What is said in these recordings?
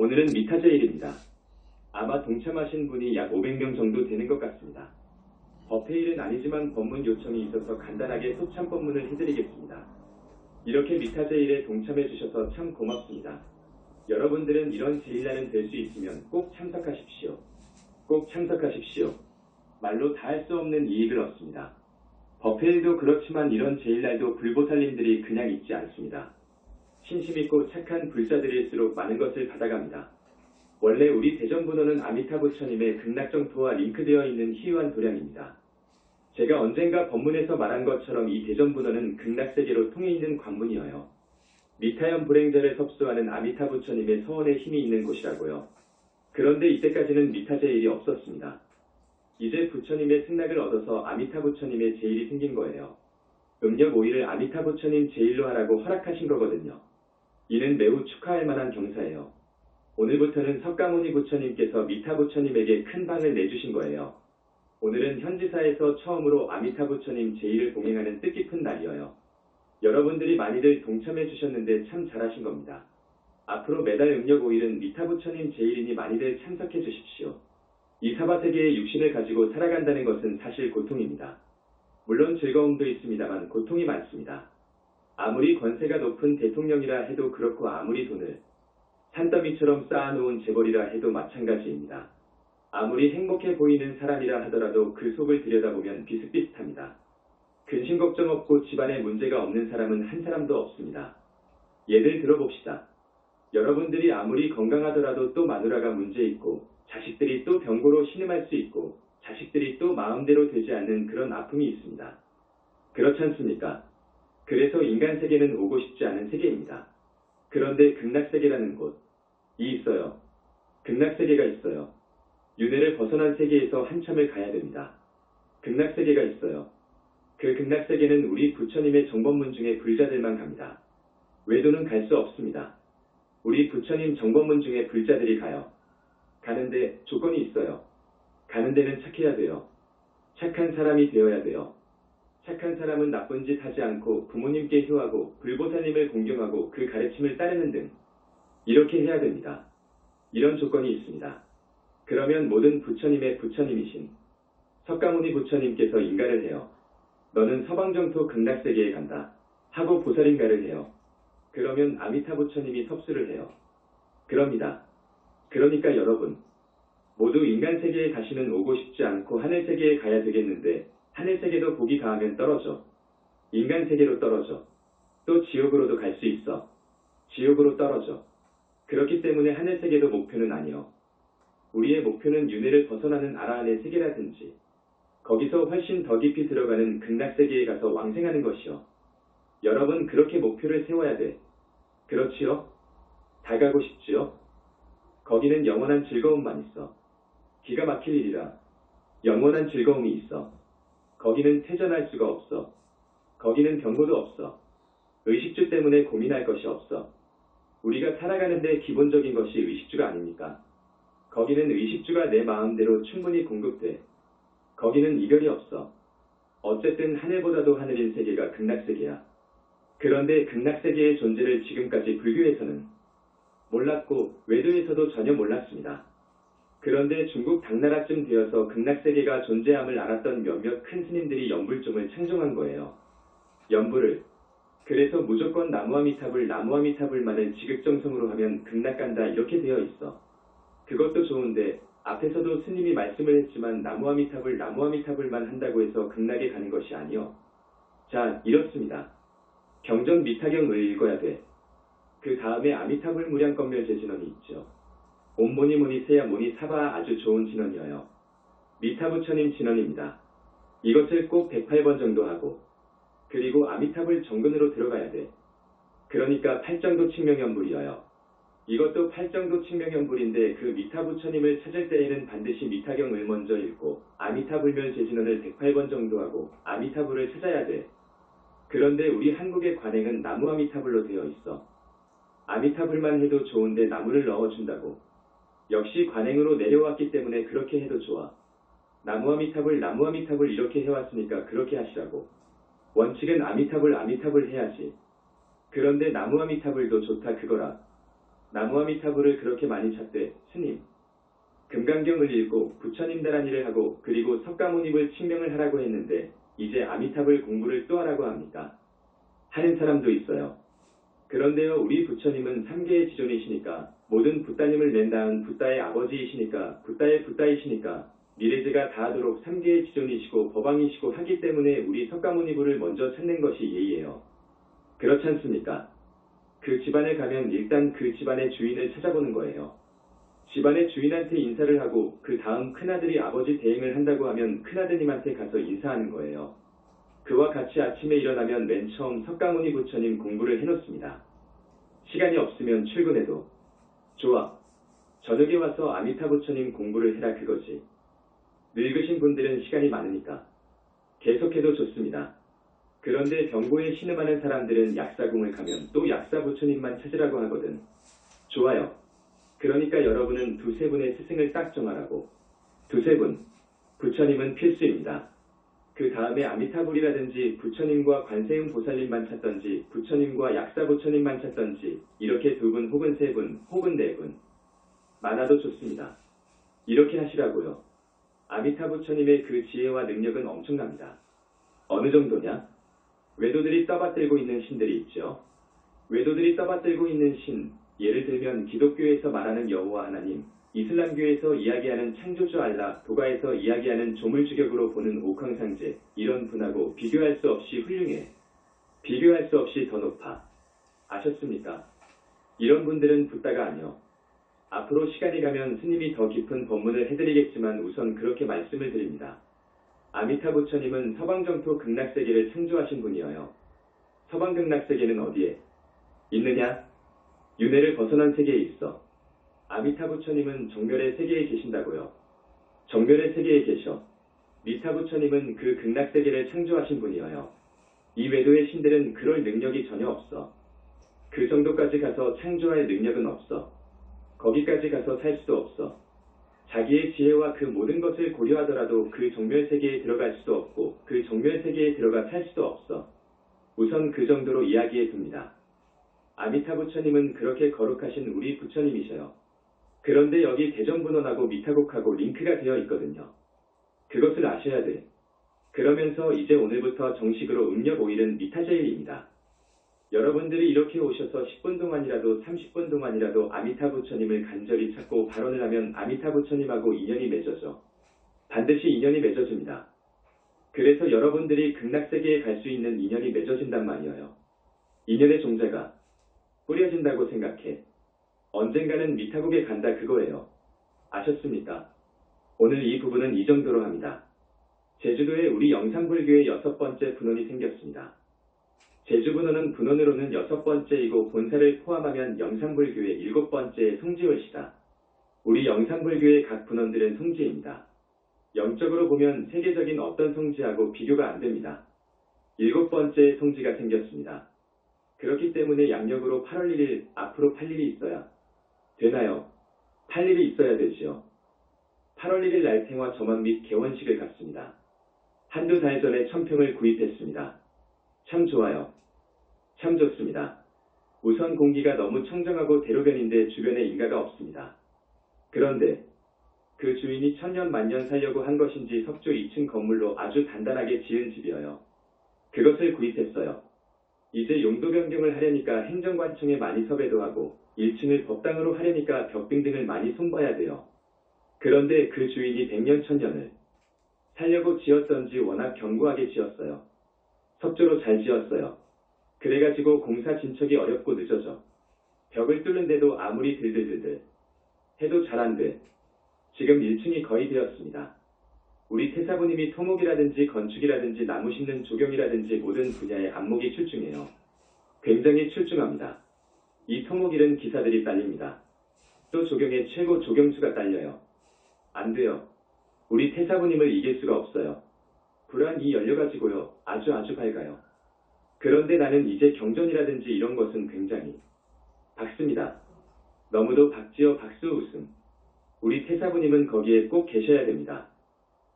오늘은 미타제일입니다. 아마 동참하신 분이 약 500명 정도 되는 것 같습니다. 법회일은 아니지만 법문 요청이 있어서 간단하게 소참 법문을 해드리겠습니다. 이렇게 미타제일에 동참해 주셔서 참 고맙습니다. 여러분들은 이런 제일날은 될 수 있으면 꼭 참석하십시오. 꼭 참석하십시오. 말로 다 할 수 없는 이익을 얻습니다. 법회일도 그렇지만 이런 제일날도 불보살님들이 그냥 있지 않습니다. 신심있고 착한 불자들일수록 많은 것을 받아갑니다. 원래 우리 대전분원은 아미타 부처님의 극락정토와 링크되어 있는 희유한 도량입니다. 제가 언젠가 법문에서 말한 것처럼 이 대전분원은 극락세계로 통해 있는 관문이어요. 미타연 불행자를 섭수하는 아미타 부처님의 서원에 힘이 있는 곳이라고요. 그런데 이때까지는 미타제일이 없었습니다. 이제 부처님의 승낙을 얻어서 아미타 부처님의 제일이 생긴 거예요. 음력 5일을 아미타 부처님 제일로 하라고 허락하신 거거든요. 이는 매우 축하할 만한 경사예요. 오늘부터는 석가모니 부처님께서 미타 부처님에게 큰 방을 내주신 거예요. 오늘은 현지사에서 처음으로 아미타 부처님 제일을 봉행하는 뜻깊은 날이어요. 여러분들이 많이들 동참해 주셨는데 참 잘하신 겁니다. 앞으로 매달 음력 5일은 미타 부처님 제일이니 많이들 참석해 주십시오. 이 사바세계의 육신을 가지고 살아간다는 것은 사실 고통입니다. 물론 즐거움도 있습니다만 고통이 많습니다. 아무리 권세가 높은 대통령이라 해도 그렇고 아무리 돈을 산더미처럼 쌓아놓은 재벌이라 해도 마찬가지입니다. 아무리 행복해 보이는 사람이라 하더라도 그 속을 들여다보면 비슷비슷합니다. 근심 걱정 없고 집안에 문제가 없는 사람은 한 사람도 없습니다. 예를 들어봅시다. 여러분들이 아무리 건강하더라도 또 마누라가 문제 있고 자식들이 또 병고로 신음할 수 있고 자식들이 또 마음대로 되지 않는 그런 아픔이 있습니다. 그렇지 않습니까? 그래서 인간 세계는 오고 싶지 않은 세계입니다. 그런데 극락세계라는 곳이 있어요. 극락세계가 있어요. 윤회를 벗어난 세계에서 한참을 가야 됩니다. 극락세계가 있어요. 그 극락세계는 우리 부처님의 정법문 중에 불자들만 갑니다. 외도는 갈 수 없습니다. 우리 부처님 정법문 중에 불자들이 가요. 가는데 조건이 있어요. 가는 데는 착해야 돼요. 착한 사람이 되어야 돼요. 착한 사람은 나쁜 짓 하지 않고 부모님께 효하고 불보살님을 공경하고 그 가르침을 따르는 등 이렇게 해야 됩니다. 이런 조건이 있습니다. 그러면 모든 부처님의 부처님이신 석가모니 부처님께서 인가를 해요. 너는 서방정토 극락세계에 간다 하고 보살인가를 해요. 그러면 아미타 부처님이 섭수를 해요. 그럽니다. 그러니까 여러분 모두 인간세계에 다시는 오고 싶지 않고 하늘세계에 가야 되겠는데 하늘세계도 복이 가하면 떨어져. 인간세계로 떨어져. 또 지옥으로도 갈 수 있어. 지옥으로 떨어져. 그렇기 때문에 하늘세계도 목표는 아니요. 우리의 목표는 윤회를 벗어나는 아라한의 세계라든지 거기서 훨씬 더 깊이 들어가는 극락세계에 가서 왕생하는 것이요. 여러분 그렇게 목표를 세워야 돼. 그렇지요? 다 가고 싶지요? 거기는 영원한 즐거움만 있어. 기가 막힐 일이라. 영원한 즐거움이 있어. 거기는 퇴전할 수가 없어. 거기는 병고도 없어. 의식주 때문에 고민할 것이 없어. 우리가 살아가는데 기본적인 것이 의식주가 아닙니까? 거기는 의식주가 내 마음대로 충분히 공급돼. 거기는 이별이 없어. 어쨌든 하늘보다도 하늘인 세계가 극락세계야. 그런데 극락세계의 존재를 지금까지 불교에서는 몰랐고 외도에서도 전혀 몰랐습니다. 그런데 중국 당나라쯤 되어서 극락세계가 존재함을 알았던 몇몇 큰 스님들이 연불종을 창종한 거예요. 연불을. 그래서 무조건 나무아미타불만을 지극정성으로 하면 극락 간다 이렇게 되어 있어. 그것도 좋은데 앞에서도 스님이 말씀을 했지만 나무아미타불만 한다고 해서 극락에 가는 것이 아니요. 자, 이렇습니다. 경전 미타경을 읽어야 돼. 그 다음에 아미타불 무량검멸제 진언이 있죠. 옴모니모니 세야모니 사바 아주 좋은 진언이어요. 미타부처님 진언입니다. 이것을 꼭 108번 정도 하고 그리고 아미타불 정근으로 들어가야 돼. 그러니까 8정도 칭명연불이어요. 이것도 8정도 칭명연불인데 그 미타부처님을 찾을 때에는 반드시 미타경을 먼저 읽고 아미타불멸제 진언을 108번 정도 하고 아미타불을 찾아야 돼. 그런데 우리 한국의 관행은 나무아미타불로 되어 있어. 아미타불만 해도 좋은데 나무를 넣어준다고. 역시 관행으로 내려왔기 때문에 그렇게 해도 좋아. 나무아미타불 이렇게 해왔으니까 그렇게 하시라고. 원칙은 아미타불 해야지. 그런데 나무아미타불도 좋다 그거라. 나무아미타불을 그렇게 많이 찾되 스님. 금강경을 읽고 부처님 다라니를 하고 그리고 석가모니불 칭명을 하라고 했는데 이제 아미타불 공부를 또 하라고 합니까? 하는 사람도 있어요. 그런데요, 우리 부처님은 3계의 지존이시니까 모든 붓다님을 낸 다음 붓다의 아버지이시니까 붓다의 붓다이시니까 미래제가 다하도록 3계의 지존이시고 법왕이시고 하기 때문에 우리 석가모니불을 먼저 찾는 것이 예의예요. 그렇지 않습니까? 그 집안에 가면 일단 그 집안의 주인을 찾아보는 거예요. 집안의 주인한테 인사를 하고 그 다음 큰아들이 아버지 대행을 한다고 하면 큰아드님한테 가서 인사하는 거예요. 그와 같이 아침에 일어나면 맨 처음 석가모니 부처님 공부를 해놓습니다. 시간이 없으면 출근해도 좋아. 저녁에 와서 아미타 부처님 공부를 해라 그거지. 늙으신 분들은 시간이 많으니까 계속해도 좋습니다. 그런데 병고에 신음하는 사람들은 약사궁을 가면 또 약사 부처님만 찾으라고 하거든. 좋아요. 그러니까 여러분은 두세 분의 스승을 딱 정하라고. 두세 분. 부처님은 필수입니다. 그 다음에 아미타불이라든지 부처님과 관세음 보살님만 찾던지 부처님과 약사 부처님만 찾던지 이렇게 두 분 혹은 세 분 혹은 네 분. 많아도 좋습니다. 이렇게 하시라고요. 아미타 부처님의 그 지혜와 능력은 엄청납니다. 어느 정도냐? 외도들이 떠받들고 있는 신들이 있죠. 외도들이 떠받들고 있는 신, 예를 들면 기독교에서 말하는 여호와 하나님, 이슬람교에서 이야기하는 창조주 알라, 도가에서 이야기하는 조물주격으로 보는 옥황상제, 이런 분하고 비교할 수 없이 훌륭해. 비교할 수 없이 더 높아. 아셨습니까? 이런 분들은 붓다가 아니요. 앞으로 시간이 가면 스님이 더 깊은 법문을 해드리겠지만 우선 그렇게 말씀을 드립니다. 아미타 부처님은 서방정토 극락세계를 창조하신 분이어요. 서방극락세계는 어디에 있느냐? 윤회를 벗어난 세계에 있어. 아미타 부처님은 정멸의 세계에 계신다고요. 정멸의 세계에 계셔. 미타 부처님은 그 극락세계를 창조하신 분이어요. 이 외도의 신들은 그럴 능력이 전혀 없어. 그 정도까지 가서 창조할 능력은 없어. 거기까지 가서 살 수도 없어. 자기의 지혜와 그 모든 것을 고려하더라도 그 정멸세계에 들어갈 수도 없고 그 정멸세계에 들어가 살 수도 없어. 우선 그 정도로 이야기해 둡니다. 아미타 부처님은 그렇게 거룩하신 우리 부처님이셔요. 그런데 여기 대전분원하고 미타국하고 링크가 되어 있거든요. 그것을 아셔야 돼. 그러면서 이제 오늘부터 정식으로 음력 5일은 미타제일입니다. 여러분들이 이렇게 오셔서 10분 동안이라도 30분 동안이라도 아미타 부처님을 간절히 찾고 발언을 하면 아미타 부처님하고 인연이 맺어져. 반드시 인연이 맺어집니다. 그래서 여러분들이 극락세계에 갈 수 있는 인연이 맺어진단 말이에요. 인연의 종자가 뿌려진다고 생각해. 언젠가는 미타국에 간다 그거예요. 아셨습니까? 오늘 이 부분은 이 정도로 합니다. 제주도에 우리 영산불교의 6번째 분원이 생겼습니다. 제주분원은 분원으로는 6번째이고 본사를 포함하면 영산불교의 7번째의 성지월시다. 우리 영산불교의 각 분원들은 성지입니다. 영적으로 보면 세계적인 어떤 성지하고 비교가 안 됩니다. 7번째의 성지가 생겼습니다. 그렇기 때문에 양력으로 8월 1일, 앞으로 8일이 있어야 되나요? 8일이 있어야 되지요. 8월 1일 날탱화 점원 및 개원식을 갖습니다. 한두 달 전에 천평을 구입했습니다. 참 좋아요. 참 좋습니다. 우선 공기가 너무 청정하고 대로변인데 주변에 인가가 없습니다. 그런데 그 주인이 천년 만년 살려고 한 것인지 석조 2층 건물로 아주 단단하게 지은 집이어요. 그것을 구입했어요. 이제 용도 변경을 하려니까 행정관청에 많이 섭외도 하고 1층을 법당으로 하려니까 벽등 등을 많이 손봐야 돼요. 그런데 그 주인이 100년 천년을 살려고 지었던지 워낙 견고하게 지었어요. 석조로 잘 지었어요. 그래가지고 공사 진척이 어렵고 늦어져. 벽을 뚫는데도 아무리 들들들들 해도 잘 안 돼. 지금 1층이 거의 되었습니다. 우리 태사부님이 토목이라든지 건축이라든지 나무 심는 조경이라든지 모든 분야의 안목이 출중해요. 굉장히 출중합니다. 이 토목일은 기사들이 딸립니다. 또 조경의 최고 조경수가 딸려요. 안 돼요. 우리 태사부님을 이길 수가 없어요. 불안이 열려가지고요. 아주 밝아요. 그런데 나는 이제 경전이라든지 이런 것은 굉장히 박습니다. 너무도 박지어 박수 웃음. 우리 태사부님은 거기에 꼭 계셔야 됩니다.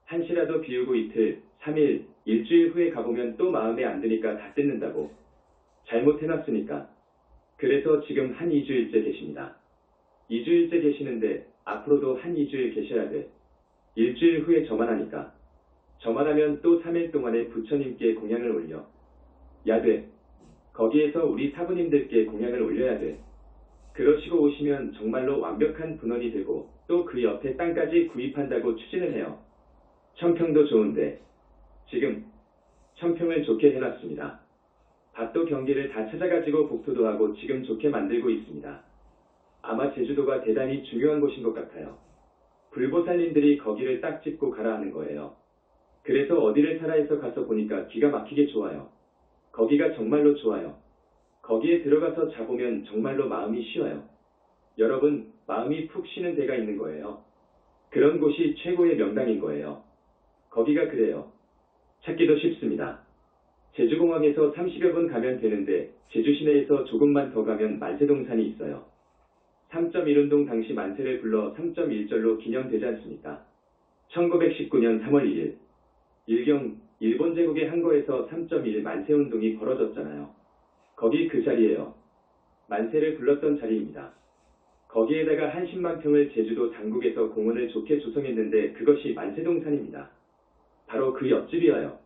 한시라도 비우고 이틀, 3일, 일주일 후에 가보면 또 마음에 안 드니까 다 뜯는다고. 잘못해놨으니까. 그래서 지금 한 2주일째 계십니다. 2주일째 계시는데 앞으로도 한 2주일 계셔야 돼. 일주일 후에 저만 하니까. 저만 하면 또 3일 동안에 부처님께 공양을 올려. 야 돼. 거기에서 우리 사부님들께 공양을 올려야 돼. 그러시고 오시면 정말로 완벽한 분원이 되고 또 그 옆에 땅까지 구입한다고 추진을 해요. 천평도 좋은데 지금 천평을 좋게 해놨습니다. 밭도 경계를 다 찾아가지고 복토도 하고 지금 좋게 만들고 있습니다. 아마 제주도가 대단히 중요한 곳인 것 같아요. 불보살님들이 거기를 딱 짚고 가라 하는 거예요. 그래서 어디를 사라 해서 가서 보니까 기가 막히게 좋아요. 거기가 정말로 좋아요. 거기에 들어가서 자보면 정말로 마음이 쉬어요. 여러분, 마음이 푹 쉬는 데가 있는 거예요. 그런 곳이 최고의 명당인 거예요. 거기가 그래요. 찾기도 쉽습니다. 제주공항에서 30여 분 가면 되는데 제주 시내에서 조금만 더 가면 만세동산이 있어요. 3.1운동 당시 만세를 불러 3.1절로 기념되지 않습니까? 1919년 3월 2일 일경 일본 제국의 한거에서 3.1 만세운동이 벌어졌잖아요. 거기 그 자리예요. 만세를 불렀던 자리입니다. 거기에다가 한 10만 평을 제주도 당국에서 공원을 좋게 조성했는데 그것이 만세동산입니다. 바로 그 옆집이어요.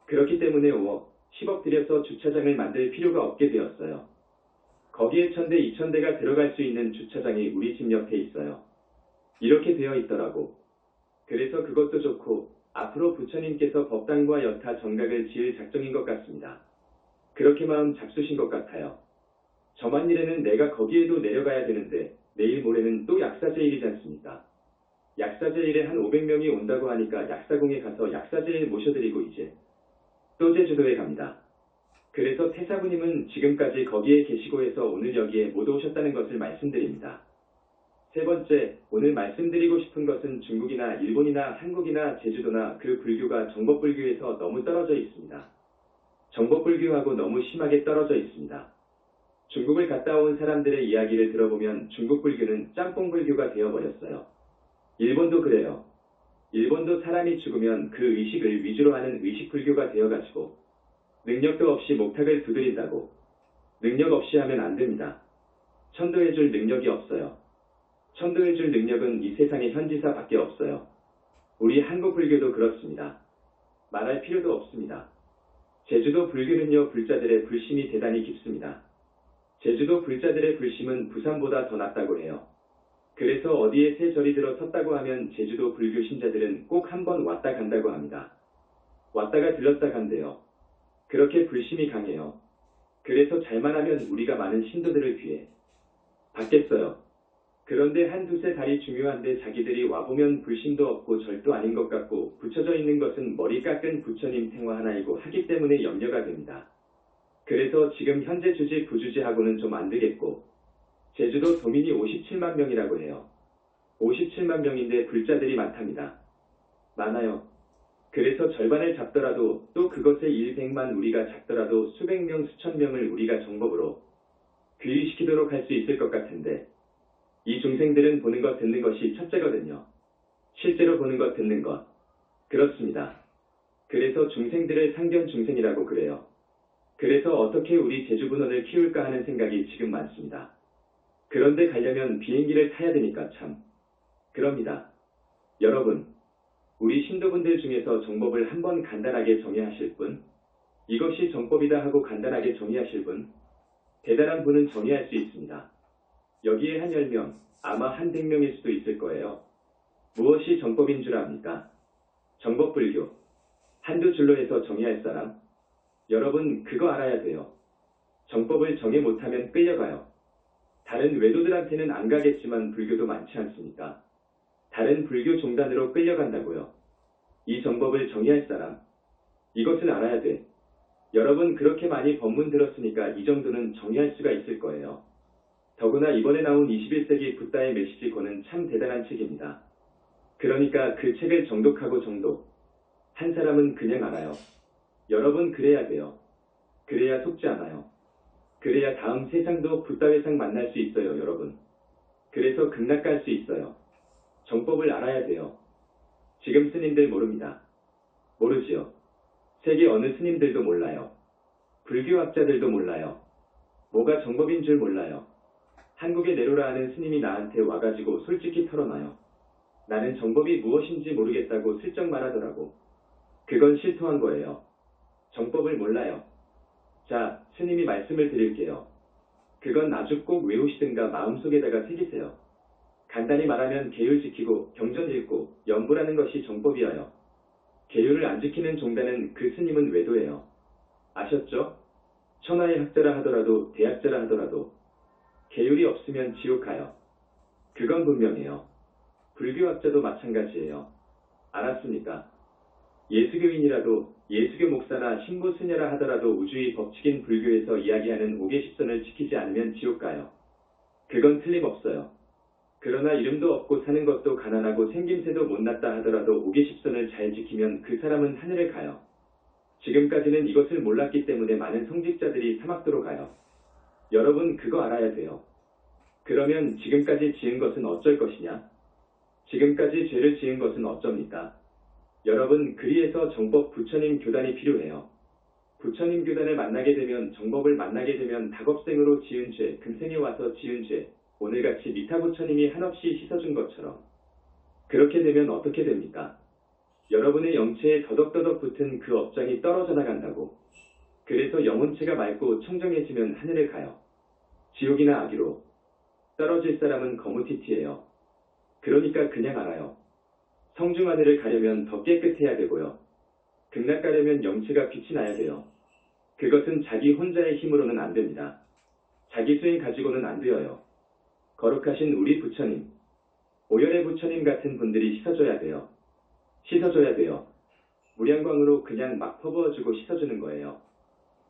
그렇기 때문에 5억, 10억 들여서 주차장을 만들 필요가 없게 되었어요. 거기에 1000대, 2000대가 들어갈 수 있는 주차장이 우리 집 옆에 있어요. 이렇게 되어 있더라고. 그래서 그것도 좋고 앞으로 부처님께서 법당과 여타 정각을 지을 작정인 것 같습니다. 그렇게 마음 잡수신 것 같아요. 저만일에는 내가 거기에도 내려가야 되는데 내일 모레는 또 약사제일이지 않습니까? 약사제일에 한 500명이 온다고 하니까 약사공에 가서 약사제일 모셔드리고 이제 또 제주도에 갑니다. 그래서 태사부님은 지금까지 거기에 계시고 해서 오늘 여기에 못 오셨다는 것을 말씀드립니다. 세 번째, 오늘 말씀드리고 싶은 것은 중국이나 일본이나 한국이나 제주도나 그 불교가 정법불교에서 너무 떨어져 있습니다. 정법불교하고 너무 심하게 떨어져 있습니다. 중국을 갔다 온 사람들의 이야기를 들어보면 중국 불교는 짬뽕불교가 되어버렸어요. 일본도 그래요. 일본도 사람이 죽으면 그 의식을 위주로 하는 의식불교가 되어가지고 능력도 없이 목탁을 두드린다고. 능력 없이 하면 안 됩니다. 천도해줄 능력이 없어요. 천도해줄 능력은 이 세상의 현지사밖에 없어요. 우리 한국 불교도 그렇습니다. 말할 필요도 없습니다. 제주도 불교는요, 불자들의 불심이 대단히 깊습니다. 제주도 불자들의 불심은 부산보다 더 낫다고 해요. 그래서 어디에 새 절이 들어 섰다고 하면 제주도 불교 신자들은 꼭 한번 왔다 간다고 합니다. 왔다가 들렀다 간대요. 그렇게 불심이 강해요. 그래서 잘만 하면 우리가 많은 신도들을 귀해 받겠어요. 그런데 한 두세 달이 중요한데 자기들이 와보면 불심도 없고 절도 아닌 것 같고 붙여져 있는 것은 머리 깎은 부처님 생화 하나이고 하기 때문에 염려가 됩니다. 그래서 지금 현재 주지 부주지하고는 좀 안 되겠고 제주도 도민이 57만 명이라고 해요. 57만 명인데 불자들이 많답니다. 많아요. 그래서 절반을 잡더라도 또 그것의 100만 우리가 잡더라도 수백 명 수천 명을 우리가 정법으로 귀의시키도록 할 수 있을 것 같은데 이 중생들은 보는 것 듣는 것이 첫째거든요. 실제로 보는 것 듣는 것. 그렇습니다. 그래서 중생들을 상견 중생이라고 그래요. 그래서 어떻게 우리 제주분원을 키울까 하는 생각이 지금 많습니다. 그런데 가려면 비행기를 타야 되니까 참. 그럽니다. 여러분, 우리 신도분들 중에서 정법을 한번 간단하게 정의하실 분? 이것이 정법이다 하고 간단하게 정의하실 분? 대단한 분은 정의할 수 있습니다. 여기에 한 10명, 아마 한 100명일 수도 있을 거예요. 무엇이 정법인 줄 압니까? 정법불교. 한두 줄로 해서 정의할 사람? 여러분, 그거 알아야 돼요. 정법을 정의 못하면 끌려가요. 다른 외도들한테는 안 가겠지만 불교도 많지 않습니까? 다른 불교 종단으로 끌려간다고요. 이 정법을 정의할 사람? 이것을 알아야 돼. 여러분 그렇게 많이 법문 들었으니까 이 정도는 정의할 수가 있을 거예요. 더구나 이번에 나온 21세기 붓다의 메시지권은 참 대단한 책입니다. 그러니까 그 책을 정독하고 정독. 한 사람은 그냥 알아요. 여러분 그래야 돼요. 그래야 속지 않아요. 그래야 다음 세상도 붓다회상 만날 수 있어요, 여러분. 그래서 극락 갈 수 있어요. 정법을 알아야 돼요. 지금 스님들 모릅니다. 모르지요. 세계 어느 스님들도 몰라요. 불교학자들도 몰라요. 뭐가 정법인 줄 몰라요. 한국에 내로라 하는 스님이 나한테 와가지고 솔직히 털어놔요. 나는 정법이 무엇인지 모르겠다고 슬쩍 말하더라고. 그건 실토한 거예요. 정법을 몰라요. 자, 스님이 말씀을 드릴게요. 그건 아주 꼭 외우시든가 마음속에다가 새기세요. 간단히 말하면 계율 지키고 경전 읽고 연불하는 것이 정법이어요. 계율을 안 지키는 종단은 그 스님은 외도예요. 아셨죠? 천하의 학자라 하더라도 대학자라 하더라도 계율이 없으면 지옥 가요. 그건 분명해요. 불교학자도 마찬가지예요. 알았습니까? 예수교인이라도 예수교 목사나 신부 스녀라 하더라도 우주의 법칙인 불교에서 이야기하는 5계십선을 지키지 않으면 지옥 가요. 그건 틀림없어요. 그러나 이름도 없고 사는 것도 가난하고 생김새도 못났다 하더라도 5계십선을 잘 지키면 그 사람은 하늘에 가요. 지금까지는 이것을 몰랐기 때문에 많은 성직자들이 사막도로 가요. 여러분 그거 알아야 돼요. 그러면 지금까지 지은 것은 어쩔 것이냐? 지금까지 죄를 지은 것은 어쩝니까? 여러분 그리해서 정법 부처님 교단이 필요해요. 부처님 교단을 만나게 되면 정법을 만나게 되면 닭업생으로 지은 죄, 금생에 와서 지은 죄, 오늘같이 미타 부처님이 한없이 씻어준 것처럼 그렇게 되면 어떻게 됩니까? 여러분의 영체에 더덕더덕 붙은 그 업장이 떨어져 나간다고. 그래서 영혼체가 맑고 청정해지면 하늘에 가요. 지옥이나 아기로. 떨어질 사람은 거무티티예요. 그러니까 그냥 알아요. 성중하늘을 가려면 더 깨끗해야 되고요. 극락 가려면 영체가 빛이 나야 돼요. 그것은 자기 혼자의 힘으로는 안 됩니다. 자기 수행 가지고는 안 되어요. 거룩하신 우리 부처님, 오열의 부처님 같은 분들이 씻어줘야 돼요. 씻어줘야 돼요. 무량광으로 그냥 막 퍼부어주고 씻어주는 거예요.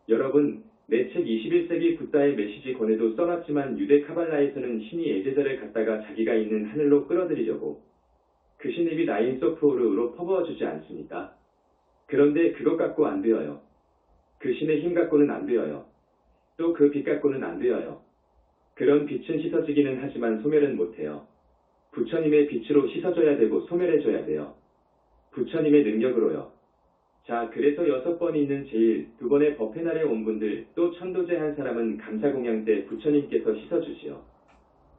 여러분, 내 책 21세기 붓다의 메시지 권에도 써놨지만 유대 카발라에서는 신이 애제자를 갖다가 자기가 있는 하늘로 끌어들이려고 그 신입이 나인 소프오르로 퍼부어주지 않습니까? 그런데 그것 갖고 안 되어요. 그 신의 힘 갖고는 안 되어요. 또 그 빛 갖고는 안 되어요. 그런 빛은 씻어지기는 하지만 소멸은 못해요. 부처님의 빛으로 씻어줘야 되고 소멸해줘야 돼요. 부처님의 능력으로요. 자, 그래서 6번 있는 제일, 2번의 법회날에 온 분들, 또 천도제 한 사람은 감사공양 때 부처님께서 씻어주시오.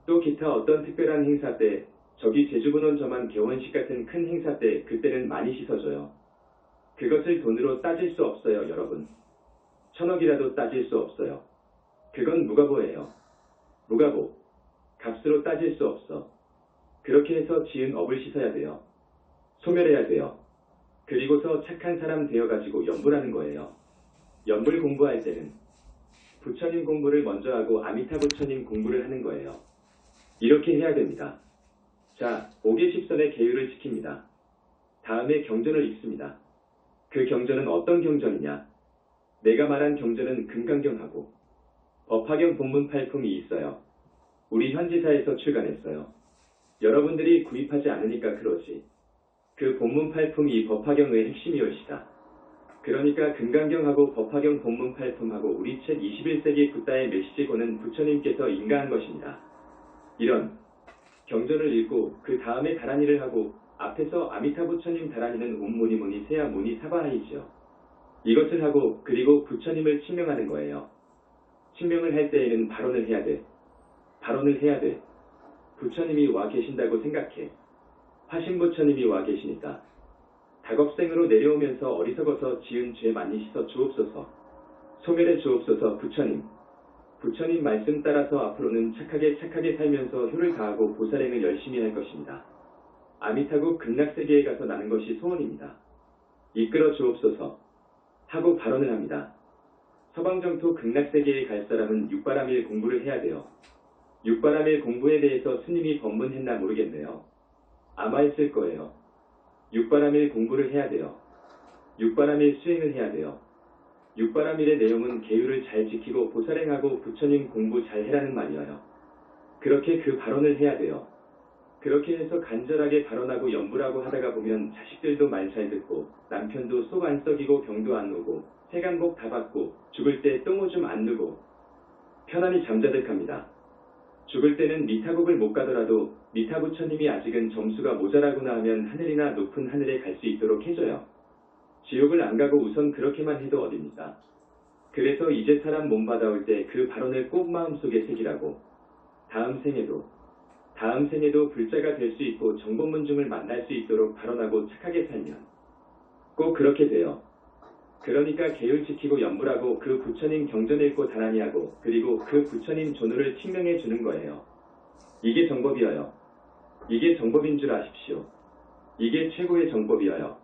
또 기타 어떤 특별한 행사 때, 저기 제주분원 저만 개원식 같은 큰 행사 때, 그때는 많이 씻어줘요. 그것을 돈으로 따질 수 없어요, 여러분. 1000억이라도 따질 수 없어요. 그건 무가보예요. 무가보. 값으로 따질 수 없어. 그렇게 해서 지은 업을 씻어야 돼요. 소멸해야 돼요. 그리고서 착한 사람 되어가지고 연불하는 거예요. 연불 공부할 때는 부처님 공부를 먼저 하고 아미타 부처님 공부를 하는 거예요. 이렇게 해야 됩니다. 자, 5계십선의 계율을 지킵니다. 다음에 경전을 읽습니다. 그 경전은 어떤 경전이냐? 내가 말한 경전은 금강경하고 법화경 본문 8품이 있어요. 우리 현지사에서 출간했어요. 여러분들이 구입하지 않으니까 그러지. 그 본문 8품이 법화경의 핵심이올시다. 그러니까 금강경하고 법화경 본문 8품하고 우리 책 21세기 붓다의 메시지고는 부처님께서 인가한 것입니다. 이런 경전을 읽고 그 다음에 다라니를 하고 앞에서 아미타 부처님 다라니는 옴무니무니 세야무니 사바하이지요. 이것을 하고 그리고 부처님을 칭명하는 거예요. 칭명을 할 때에는 발언을 해야 돼. 발언을 해야 돼. 부처님이 와 계신다고 생각해. 화신부처님이 와 계시니까. 닭업생으로 내려오면서 어리석어서 지은 죄 많이 씻어 주옵소서. 소멸해 주옵소서 부처님. 부처님 말씀 따라서 앞으로는 착하게 살면서 효를 다하고 보살행을 열심히 할 것입니다. 아미타국 극락세계에 가서 나는 것이 소원입니다. 이끌어 주옵소서. 하고 발언을 합니다. 서방정토 극락세계에 갈 사람은 육바람일 공부를 해야 돼요. 육바람일 공부에 대해서 스님이 법문했나 모르겠네요. 아마 했을 거예요. 육바람일 공부를 해야 돼요. 육바람일 수행을 해야 돼요. 육바람일의 내용은 계율을 잘 지키고 보살행하고 부처님 공부 잘 해라는 말이에요. 그렇게 그 발언을 해야 돼요. 그렇게 해서 간절하게 발언하고 연불하고 하다가 보면 자식들도 말 잘 듣고 남편도 속 안 썩이고 병도 안 오고 세간복 다 받고 죽을 때 똥오줌 안 누고 편안히 잠자득합니다. 죽을 때는 미타국을 못 가더라도 미타 부처님이 아직은 점수가 모자라구나 하면 하늘이나 높은 하늘에 갈 수 있도록 해줘요. 지옥을 안 가고 우선 그렇게만 해도 어딥니까? 그래서 이제 사람 몸 받아올 때 그 발언을 꼭 마음속에 새기라고. 다음 생에도 불자가 될 수 있고 정법문중을 만날 수 있도록 발언하고 착하게 살면 꼭 그렇게 돼요. 그러니까 계율 지키고 연불하고 그 부처님 경전 읽고 다란이하고 그리고 그 부처님 존호를 칭명해 주는 거예요. 이게 정법이어요. 이게 정법인 줄 아십시오. 이게 최고의 정법이어요.